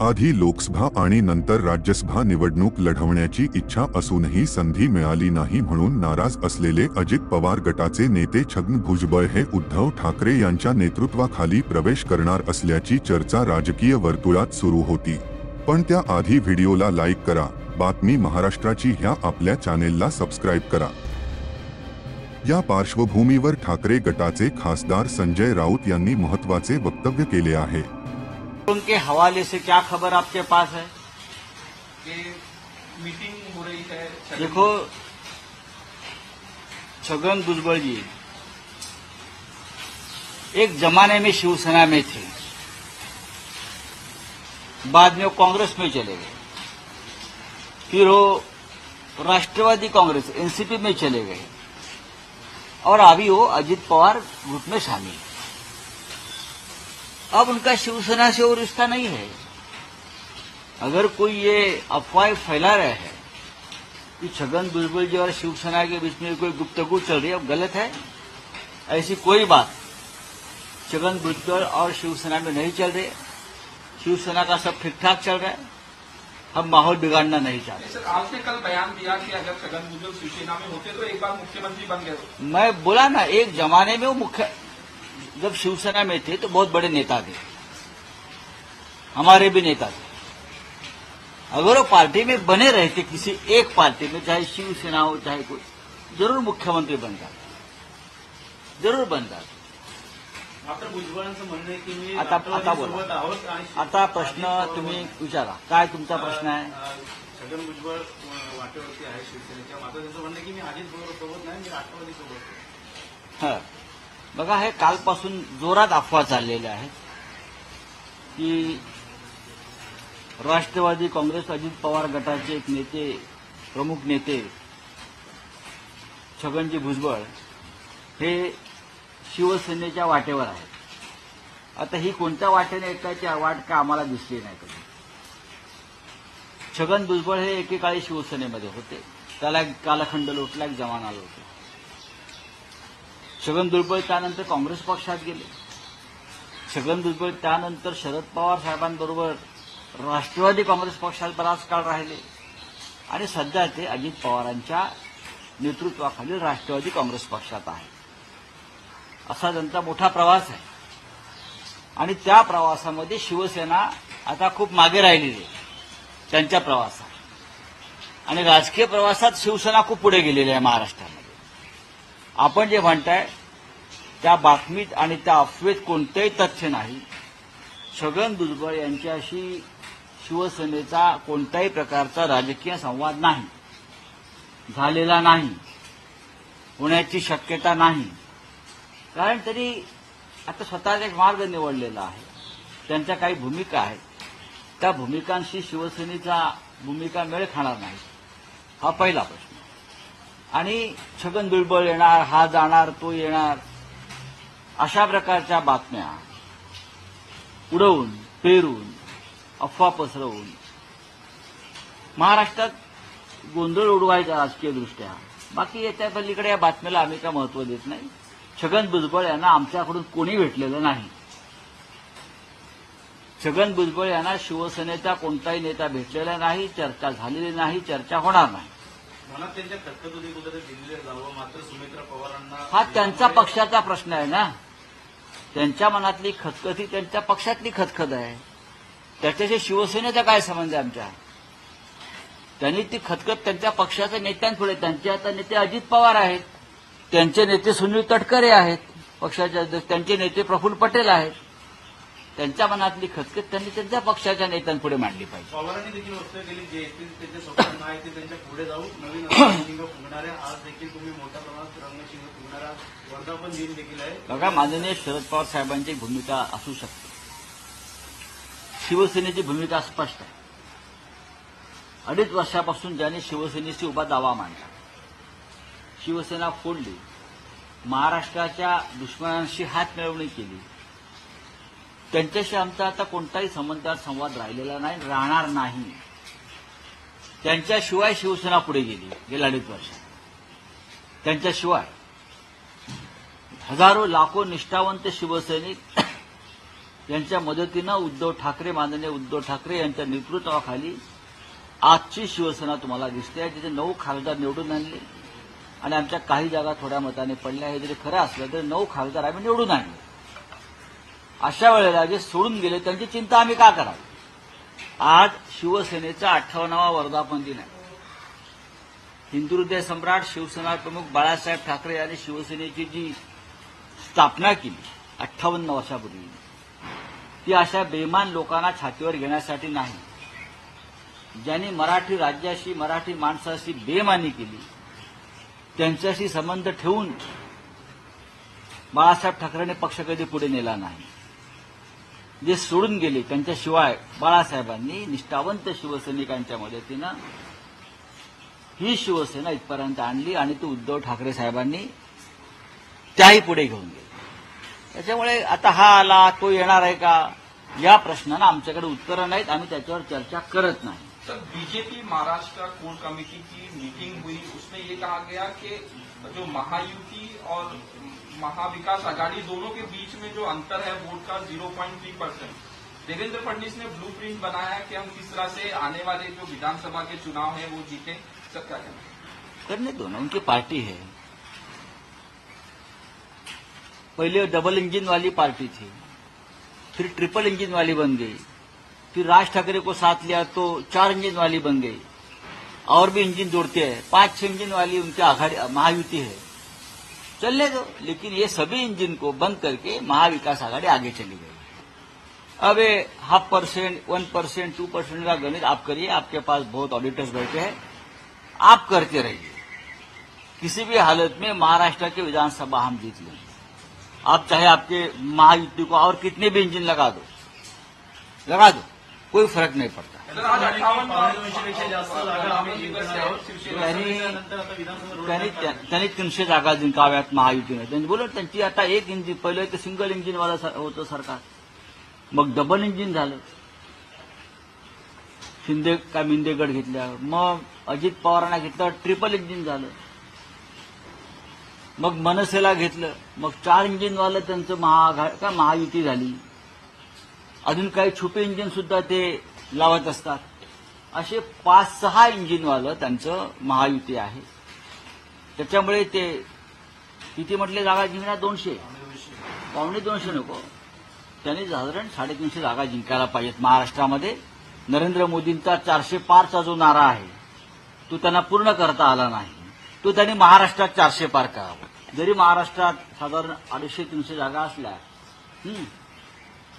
आधी लोकसभा आणि नंतर राज्यसभा निवडणूक लढवण्याची इच्छा असूनही संधी मिळाली नाही म्हणून नाराज असलेले अजित पवार गटाचे नेते छगन भुजबळ हे उद्धव ठाकरे यांच्या नेतृत्वाखाली प्रवेश करणार असल्याची चर्चा राजकीय वर्तुळात सुरू होती। पण त्या आधी व्हिडिओला लाईक करा, बातमी महाराष्ट्राची ह्या आपल्या चॅनेलला सबस्क्राइब करा। या पार्श्वभूमीवर ठाकरे गटाचे खासदार संजय राऊत यांनी महत्त्वाचे वक्तव्य केले आहे। उनके हवाले से क्या खबर आपके पास है? कि मीटिंग हो रही है। देखो, छगन भुजबल जी एक जमाने में शिवसेना में थे, बाद में वो कांग्रेस में चले गए, फिर वो राष्ट्रवादी कांग्रेस एनसीपी में चले गए और अभी वो अजित पवार ग्रुप में शामिल। अब उनका शिवसेना से वो रिश्ता नहीं है। अगर कोई ये अफवाह फैला रहे हैं कि छगन भुजबल जी और शिवसेना के बीच में कोई गुफ्तगू चल रही है, अब गलत है। ऐसी कोई बात छगन भुजबल और शिवसेना में नहीं चल रही है। शिवसेना का सब ठीक ठाक चल रहा है, हम माहौल बिगाड़ना नहीं चाहते। सर, आपने कल बयान दिया कि अगर छगन भुजबल शिवसेना में होते तो एक बार मुख्यमंत्री बन गए। मैं बोला ना, एक जमाने में वो जब शिवसेना में थे तो बहुत बड़े नेता थे, हमारे भी नेता थे। अगर वो पार्टी में बने रहते, किसी एक पार्टी में, चाहे शिवसेना हो चाहे कोई, जरूर मुख्यमंत्री बन जाते, जरूर बन जाते। मात्र भुजबळांचं म्हणणं आहे की मी आता बोला, सोबत आहोत आणि आता प्रश्न तुम्ही विचारा, काय तुमचा प्रश्न आहे? छगन भुजबळ वाटेवरती आहे शिवसेनेच्या, मात्र त्यांचं म्हणणं आहे की मी अजित पवार सोबत नाही, मी राष्ट्रवादी सोबत आहे। बघा, हे कालपासून जोरात अफवा चाललेल्या आहेत की राष्ट्रवादी काँग्रेस अजित पवार गटाचे एक नेते, प्रमुख नेते छगनजी भुजबळ हे शिवसेनेच्या वाटेवर आहेत। आता ही कोणत्या वाटेने एकाची वाट का आम्हाला दिसली नाही कधी। छगन भुजबळ हे एकेकाळी शिवसेनेमध्ये होते, त्याला एक कालखंड लोटला, एक जमाना लोटला। छगन भुजबळ त्यानंतर काँग्रेस पक्षात गेले। छगन भुजबळ त्यानंतर शरद पवार साहेबांबरोबर राष्ट्रवादी काँग्रेस पक्षात बराच काळ राहिले आणि सध्या ते अजित पवारांच्या नेतृत्वाखाली राष्ट्रवादी काँग्रेस पक्षात आहे। असा त्यांचा मोठा प्रवास आहे आणि त्या प्रवासामध्ये शिवसेना आता खूप मागे राहिलेली आहे त्यांच्या प्रवासात, आणि राजकीय प्रवासात शिवसेना खूप पुढे गेलेली आहे महाराष्ट्रामध्ये। आपण जे म्हणताय त्या बातमीत आणि त्या अफवेत कोणतेही तथ्य नाही। छगन भुजबळ यांच्याशी शिवसेनेचा कोणत्याही प्रकारचा राजकीय संवाद नाही, झालेला नाही, होण्याची शक्यता नाही। कारण तरी आता स्वतःचा एक मार्ग निवडलेला आहे, त्यांच्या काही भूमिका आहेत, त्या भूमिकांशी शिवसेनेचा भूमिका मेळ खाणार नाही, हा पहिला प्रश्न। आणि छगन भुजबळ येणार, हा जाणार, तो येणार, अशा प्रकारच्या बातम्या उडवून, पेरून, अफवा पसरवून महाराष्ट्रात गोंधळ उडवायचा राजकीय दृष्ट्या, बाकी याच्या पलीकडे या बातमीला आम्ही काय महत्त्व देत नाही। छगन भुजबळ यांना आमच्याकडून कोणी भेटलेलं नाही। छगन भुजबळ यांना शिवसेनेचा कोणताही नेता भेटलेला नाही, चर्चा झालेली नाही, चर्चा होणार नाही। मनात त्यांच्या खतखत होती कुठेतरी दिल्लीला जावं, मात्र सुमित्रा पवारांना हा त्यांचा पक्षाचा प्रश्न आहे ना। त्यांच्या मनातली खतखत ही त्यांच्या पक्षातली खतखत आहे, त्याच्याशी शिवसेनेचा काय संबंध आहे आमच्या? त्यांनी ती खतखत त्यांच्या पक्षाच्या नेत्यांपुढे, त्यांचे आता नेते अजित पवार आहेत, त्यांचे नेते सुनील तटकरे आहेत पक्षाचे अध्यक्ष, त्यांचे नेते प्रफुल्ल पटेल आहेत, त्यांच्या मनातली खतखत त्यांनी त्यांच्या पक्षाच्या नेत्यांपुढे मांडली पाहिजे। पवारांनी देखील वक्तव्य केली, जे येथील त्यांच्या स्वप्न आहे ते त्यांच्या पुढे जाऊ, नवीन रंगशिंग फुंकणाऱ्या, आज देखील तुम्ही मोठ्या प्रमाणात रंगशिंग फुंकणारा वर्धापन दिन देखील आहे। बघा, माननीय शरद पवार साहेबांची भूमिका असू शकते, शिवसेनेची भूमिका स्पष्ट आहे। 2.5 वर्षापासून ज्यांनी शिवसेनेशी उभा दावा मांडला, शिवसेना फोडली, महाराष्ट्राच्या दुश्मनांशी हात मिळवणी केली, त्यांच्याशी आमचा आता कोणताही संवाद राहिलेला नाही, राहणार नाही। त्यांच्याशिवाय शिवसेना पुढे गेली गेल्या 2.5 वर्षात, त्यांच्याशिवाय हजारो लाखो निष्ठावंत शिवसैनिक यांच्या मदतीनं माननीय उद्धव ठाकरे यांच्या नेतृत्वाखाली आजची शिवसेना तुम्हाला दिसते आहे, जिथे 9 खासदार निवडून आणले आणि आमच्या काही जागा थोड्या मताने पडल्या. हे जरी खरं असलं तरी 9 खासदार आम्ही निवडून आणले. अशा वेळेला जे सोडून गेले त्यांची चिंता आम्ही का करावी? आज शिवसेनेचा 58वा वर्धापन दिन आहे. हिंदू हृदय सम्राट शिवसेना प्रमुख बाळासाहेब ठाकरे यांनी शिवसेनेची जी स्थापना केली 58 वर्षापूर्वी, ती अशा बेमान लोकांना छातीवर घेण्यासाठी नाही. ज्यांनी मराठी राज्याशी, मराठी माणसाशी बेमानी केली, त्यांच्याशी संबंध ठेवून बाळासाहेब ठाकरेंनी पक्ष कधी पुढे नेला नाही. जे सोडून गेले त्यांच्याशिवाय बाळासाहेबांनी निष्ठावंत शिवसैनिकांच्या मदतीनं ही शिवसेना इथपर्यंत आणली आणि ती उद्धव ठाकरे साहेबांनी त्याही पुढे घेऊन गेली. त्याच्यामुळे आता हा आला तो येणार आहे का या प्रश्नांना आमच्याकडे उत्तरं नाहीत. आम्ही त्याच्यावर चर्चा करत नाही. Sir, BJP Maharashtra core committee की मीटिंग हुई, उसमें ये कहा गया कि जो महायुति और महाविकास आघाड़ी दोनों के बीच में जो अंतर है वोट का 0.3%, देवेंद्र फडणवीस ने ब्लूप्रिंट बनाया कि हम किस तरह से आने वाले जो विधानसभा के चुनाव है वो जीते. सर, क्या कहना है? करने दो ना, उनकी पार्टी है. पहले डबल इंजन वाली पार्टी थी, फिर ट्रिपल इंजन वाली बन गई, फिर राज ठाकरे को साथ लिया तो 4 इंजन वाली बन गई, और भी इंजन जोड़ते हैं, 5-6 इंजन वाली उनकी आघाड़ी महायुति है. चलने दो, लेकिन ये सभी इंजन को बंद करके महाविकास आघाड़ी आगे चली गई. अब 0.5%, 1%, 2% का गणित आप करिए. आपके पास बहुत ऑडिटर्स बैठे हैं, आप करते रहिए. किसी भी हालत में महाराष्ट्र की विधानसभा हम जीत लेंगे. आप चाहे आपके महायुति को और कितने भी इंजन लगा दो, कोई फर्क नहीं पड़ता. सर, आज 58 पारदर्शकपेक्षा जास्त जागा आम्ही जिंकणार आहोत. शिवसेनेनंतर आता विधानसभा त्यांनी 300 जागा जिंकाव्यात महायुतीने. त्यांनी बोलत त्यांची आता एक इंजिन, पहिलं तर सिंगल इंजिनवाला होतं सरकार, मग डबल इंजिन झालं. शिंदे का मिंदेगड घेतल्या, मग अजित पवारांना घेतलं ट्रिपल इंजिन झालं, मग मनसेला घेतलं, मग 4 इंजिनवालं त्यांचं महायुती झाली. अजून काही छुपे इंजिन सुद्धा ते लावत असतात. असे 5-6 इंजिनवालं त्यांचं महायुती आहे. त्याच्यामुळे ते किती म्हटले जागा जिंकणार? 200, 250 नको, त्यांनी साधारण 350 जागा जिंकायला पाहिजेत महाराष्ट्रामध्ये. नरेंद्र मोदींचा 400 पारचा जो नारा आहे तो त्यांना पूर्ण करता आला नाही. तो त्यांनी महाराष्ट्रात 400 पार करावा. जरी महाराष्ट्रात साधारण 250-300 जागा असल्या,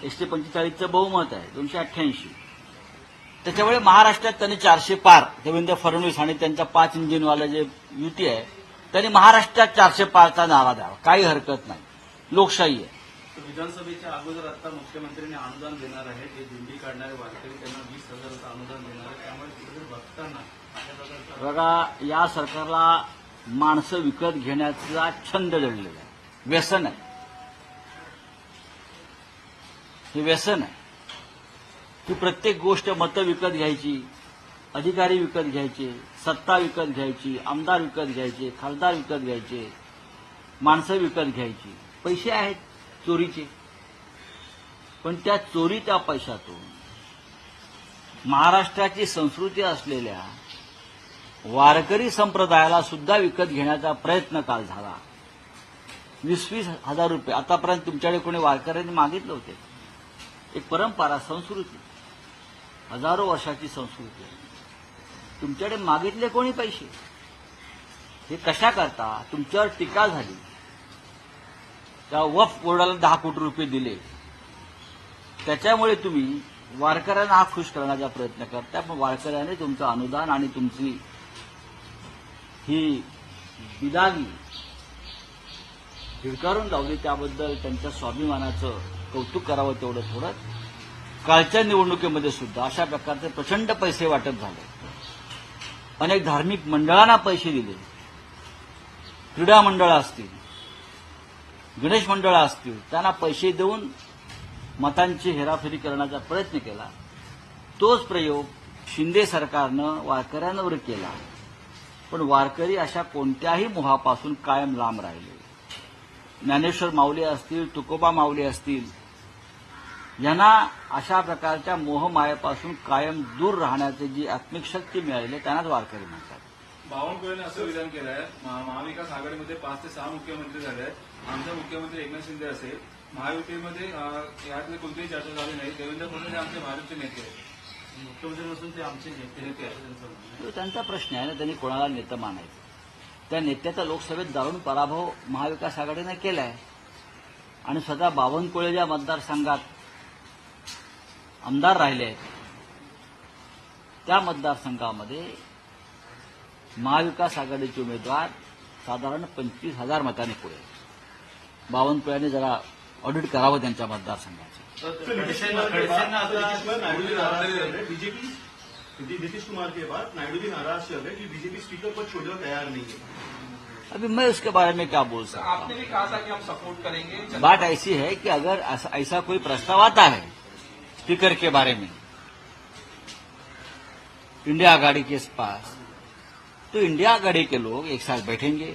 145चं बहुमत आहे, 288, त्याच्यामुळे महाराष्ट्रात त्यांनी 400 पार, देवेंद्र फडणवीस आणि त्यांच्या 5 इंजिनवाला जे युती आहे त्यांनी महाराष्ट्रात 400 पारचा नारा द्यावा. काही हरकत नाही, लोकशाही आहे. विधानसभेच्या अगोदर आता मुख्यमंत्र्यांनी अनुदान देणार आहे. जे दिंडी काढणारे वारकरी त्यांना 20,000चं अनुदान देणार आहे. त्यामुळे कुठेतरी बघताना अशा प्रकारचा बघा, या सरकारला माणसं विकत घेण्याचा छंद जडलेला आहे, व्यसन आहे. हे व्यसन आहे की प्रत्येक गोष्ट मतं विकत घ्यायची, अधिकारी विकत घ्यायचे, सत्ता विकत घ्यायची, आमदार विकत घ्यायचे, खासदार विकत घ्यायचे, माणसं विकत घ्यायची. पैसे आहेत चोरीचे, पण त्या चोरीच्या पैशातून महाराष्ट्राची संस्कृती असलेल्या वारकरी संप्रदायाला सुद्धा विकत घेण्याचा प्रयत्न काल झाला. 20-20 हजार रुपये आतापर्यंत तुमच्याकडे कोणी वारकऱ्यांनी मागितले होते? एक परंपरा, संस्कृती, हजारो वर्षाची संस्कृती. तुमच्याकडे मागितले कोणी पैसे? हे कशा करता? तुमच्यावर टीका झाली, त्या वक्फ बोर्डाला 10 कोटी रुपये दिले, त्याच्यामुळे तुम्ही वारकऱ्यांना हा खुश करण्याचा प्रयत्न करता. पण वारकऱ्याने तुमचं अनुदान आणि तुमची ही बिदागी झिडकारून लावली, त्याबद्दल त्यांच्या स्वाभिमानाचं कौतुक करावं तेवढं थोडं. कालच्या निवडणुकीमध्ये सुद्धा अशा प्रकारचे प्रचंड पैसे वाटप झाले. अनेक धार्मिक मंडळांना पैसे दिले, क्रीडा मंडळं असतील, गणेश मंडळं असतील, त्यांना पैसे देऊन मतांची हेराफेरी करण्याचा प्रयत्न केला. तोच प्रयोग शिंदे सरकारनं वारकऱ्यांवर केला. पण वारकरी अशा कोणत्याही मोहापासून कायम लांब राहिले. ज्ञानेश्वर माऊली असतील, तुकोबा माऊली असतील, यांना अशा प्रकारच्या मोहमायेपासून कायम दूर राहण्याची जी आत्मिक शक्ती मिळालेली आहे त्यांनाच वारकरी म्हणतात. बावनकुळेने असं विधान केलं आहे, महाविकास आघाडीमध्ये 5 ते 6 मुख्यमंत्री झाले आहेत. आमचे मुख्यमंत्री एकनाथ शिंदे असेल, महायुतीमध्ये यातली कोणतीही चर्चा झाली नाही. देवेंद्र फडणवीस हे आमचे भाजपचे नेते आहेत. मुख्यमंत्री नसून ते आमचे नेते आहेत त्यांचं म्हणणं आहे. तो त्यांचा प्रश्न आहे ना, त्यांनी कोणाला नेतं मानायचं. त्या नेत्याचा लोकसभेत जाऊन पराभव महाविकास आघाडीने केलाय आणि स्वतः बावनकुळे ज्या मतदारसंघात आमदार राहिले आहेत त्या मतदारसंघामध्ये महाविकास आघाडीचे उमेदवार साधारण 25,000 मतांनी पुढे. बावनकुळ्याने जरा ऑडिट करावं त्यांच्या मतदारसंघाचं. बीजेपी नीतीश कुमार के बाद नायडू भी नाराज चल रहे कि बीजेपी स्पीकर पद छोड़ने को तैयार नहीं है. अभी मैं उसके बारे में क्या बोल सकता आपने हूं. भी कहा था कि हम सपोर्ट करेंगे. बात ऐसी है कि अगर ऐसा कोई प्रस्ताव आता है स्पीकर के बारे में इंडिया आघाड़ी के पास, तो इंडिया आघाड़ी के लोग एक साथ बैठेंगे.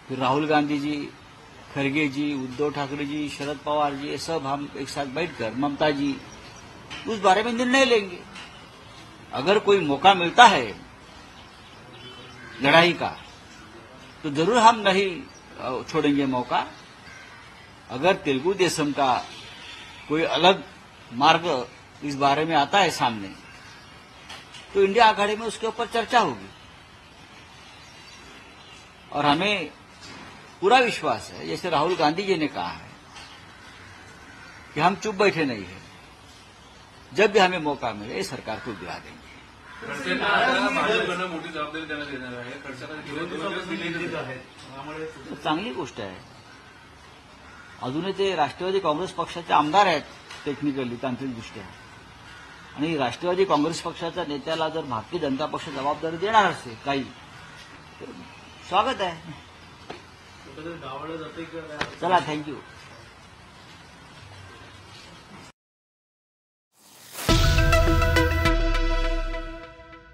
फिर राहुल गांधी जी, खरगे जी, उद्धव ठाकरे जी, शरद पवार जी, ये सब हम एक साथ बैठकर, ममता जी, उस बारे में निर्णय लेंगे. अगर कोई मौका मिलता है लड़ाई का तो जरूर हम नहीं छोड़ेंगे मौका. अगर तेलुगु देशम का कोई अलग मार्ग इस बारे में आता है सामने तो इंडिया आघाड़ी में उसके ऊपर चर्चा होगी. और हमें पूरा विश्वास है, जैसे राहुल गांधी जी ने कहा है कि हम चुप बैठे नहीं हैं. जब भी हमें मौका मिले सरकार को गिरा देंगे. खडसेंना आता भाजपकडनं मोठी जबाबदारी देण्यात येणार आहे. खडसेंना गेले 2 दिवस दिलेलीच आहे. त्यामुळे तर चांगली गोष्ट आहे. अजूनही ते राष्ट्रवादी काँग्रेस पक्षाचे आमदार आहेत टेक्निकली, तांत्रिकदृष्ट्या. आणि राष्ट्रवादी काँग्रेस पक्षाच्या नेत्याला जर भारतीय जनता पक्ष जबाबदारी देणार असेल काही, तर स्वागत आहे. कुठेतरी डावळलं जाते की काय? चला, थँक्यू.